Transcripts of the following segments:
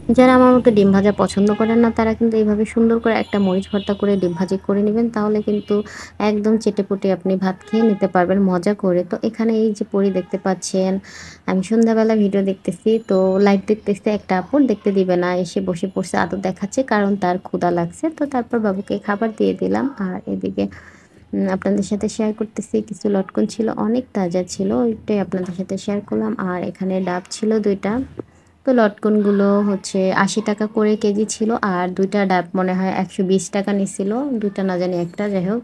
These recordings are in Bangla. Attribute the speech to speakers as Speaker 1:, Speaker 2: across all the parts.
Speaker 1: যারা আমার মতো ডিম ভাজা পছন্দ করেন না তারা কিন্তু এইভাবে সুন্দর করে একটা মরিচ ভর্তা করে ডিম ভাজি করে নেবেন, তাহলে কিন্তু একদম চেটেপুটে আপনি ভাত খেয়ে নিতে পারবেন মজা করে। তো এখানে এই যে পরি দেখতে পাচ্ছেন, আমি সন্ধ্যাবেলা ভিডিও দেখতেছি, তো লাইভ দেখতেছি, একটা আপু দেখতে দিবে না এসে বসে পড়ছে আদর দেখাচ্ছে, কারণ তার ক্ষুধা লাগছে। তো তারপর বাবুকে খাবার দিয়ে দিলাম। আর এদিকে আপনাদের সাথে শেয়ার করতেছি, কিছু লটকন ছিল, অনেক তাজা ছিল, ওইটাই আপনাদের সাথে শেয়ার করলাম। আর এখানে ডাব ছিল 2টা। তো লটকনগুলো হচ্ছে 80 টাকা করে কেজি ছিল, আর 2টা ডাব মনে হয় 120 টাকা নিছিল, 2টা না জানি একটা, যাই হোক।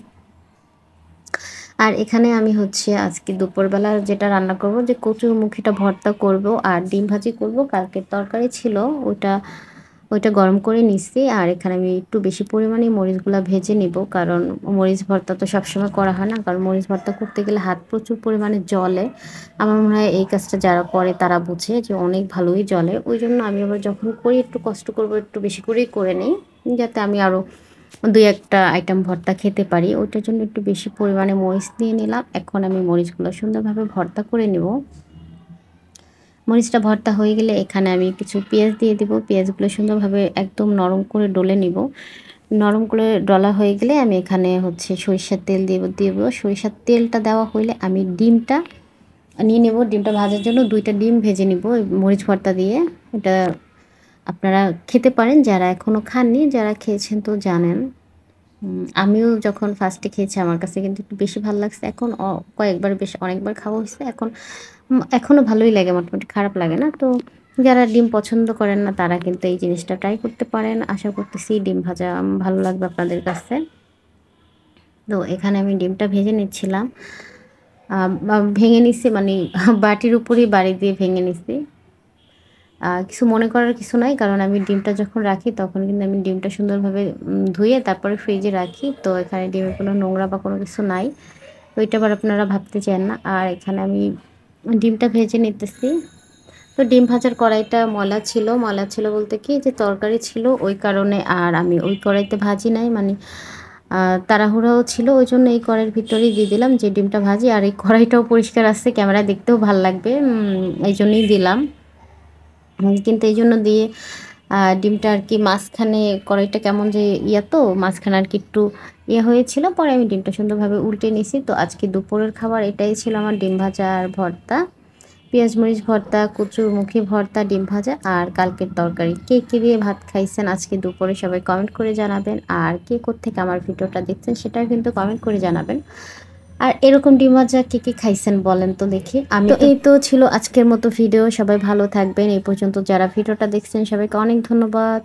Speaker 1: আর এখানে আমি হচ্ছে আজকে দুপুরবেলা যেটা রান্না করব, যে কচুরমুখীটা ভর্তা করব আর ডিম ভাজি করব, কালকের তরকারি ছিল ওটা, ওইটা গরম করে নিচ্ছি। আর এখানে আমি একটু বেশি পরিমাণে মরিচগুলা ভেজে নিব, কারণ মরিচ ভর্তা তো সবসময় করা হয় না, কারণ মরিচ ভর্তা করতে গেলে হাত প্রচুর পরিমাণে জ্বলে। আমার মনে হয় এই কাজটা যারা করে তারা বুঝে যে অনেক ভালোই জ্বলে। ওই জন্য আমি আবার যখন করি একটু কষ্ট করব, একটু বেশি করেই করে নিই, যাতে আমি আরও 2-1টা আইটেম ভর্তা খেতে পারি। ওইটার জন্য একটু বেশি পরিমাণে মরিচ দিয়ে নিলাম। এখন আমি মরিচগুলো সুন্দরভাবে ভর্তা করে নেব। মরিচটা ভর্তা হয়ে গেলে এখানে আমি কিছু পেঁয়াজ দিয়ে দিব। পেঁয়াজগুলো সুন্দরভাবে একদম নরম করে ডলে নিব। নরম করে ডলা হয়ে গেলে আমি এখানে হচ্ছে সরিষার তেল দিব। সরিষার তেলটা দেওয়া হইলে আমি ডিমটা নিয়ে নেব। ডিমটা ভাজার জন্য 2টা ডিম ভেজে নিব এই মরিচ ভর্তা দিয়ে। এটা আপনারা খেতে পারেন যারা এখনও খাননি, যারা খেয়েছেন তো জানেন। আমিও যখন ফার্স্টে খেয়েছি আমার কাছে কিন্তু একটু বেশি ভালো লাগছে। এখন কয়েকবার বেশ অনেকবার খাওয়া হইছে। এখন এখনও ভালোই লাগে, মোটামুটি খারাপ লাগে না। তো যারা ডিম পছন্দ করেন না তারা কিন্তু এই জিনিসটা ট্রাই করতে পারেন। আশা করতেছি ডিম ভাজা ভালো লাগবে আপনাদের কাছে। তো এখানে আমি ডিমটা ভেজে নিচ্ছিলাম। ভেঙে নিচ্ছি মানে বাটির উপরেই বাড়ি দিয়ে ভেঙে নিচ্ছি। কিছু মনে করার কিছু নাই, কারণ আমি ডিমটা যখন রাখি তখন কিন্তু আমি ডিমটা সুন্দরভাবে ধুয়ে তারপরে ফ্রিজে রাখি। তো এখানে ডিমের কোনো নোংরা বা কোনো কিছু নাই। তো এটা আবার আপনারা ভাবতে চান না। আর এখানে আমি ডিমটা ভেজে নিতেছি। তো ডিম ভাজার কড়াইটা ময়লা ছিল, ময়লা ছিল বলতে কি যে তরকারি ছিল ওই কারণে, আর আমি ওই কড়াইতে ভাজি নাই, মানে তাড়াহুড়োও ছিল, ওই জন্য এই কড়াইয়ের ভিতরেই দিয়ে দিলাম যে ডিমটা ভাজি। আর এই কড়াইটাও পরিষ্কার আসছে, ক্যামেরায় দেখতেও ভাল লাগবে, এই জন্যই দিলাম। কিন্তু এই জন্য দিয়ে ডিমটা আর কি মাঝখানে, কড়াইটা কেমন যে তো মাঝখানে আর কি একটু হয়েছিল, পরে আমি ডিমটা সুন্দরভাবে উল্টে নিছি। তো আজকে দুপুরের খাবার এটাই ছিল আমার, ডিম ভাজা আর ভর্তা, পেঁয়াজ মরিচ ভর্তা, কচুরমুখী ভর্তা, ডিম ভাজা আর কালকের তরকারি। কে কী দিয়ে ভাত খাইছেন আজকে দুপুরে সবাই কমেন্ট করে জানাবেন। আর কে কোত্থেকে আমার ভিডিওটা দেখছেন সেটাও কিন্তু কমেন্ট করে জানাবেন। আর এরকম ডিম ভাজা কে কে খাইছেন বলেন তো দেখি। আমি তো এই তো ছিল আজকের মতো ভিডিও। সবাই ভালো থাকবেন। এই পর্যন্ত যারা ভিডিওটা দেখছেন সবাইকে অনেক ধন্যবাদ।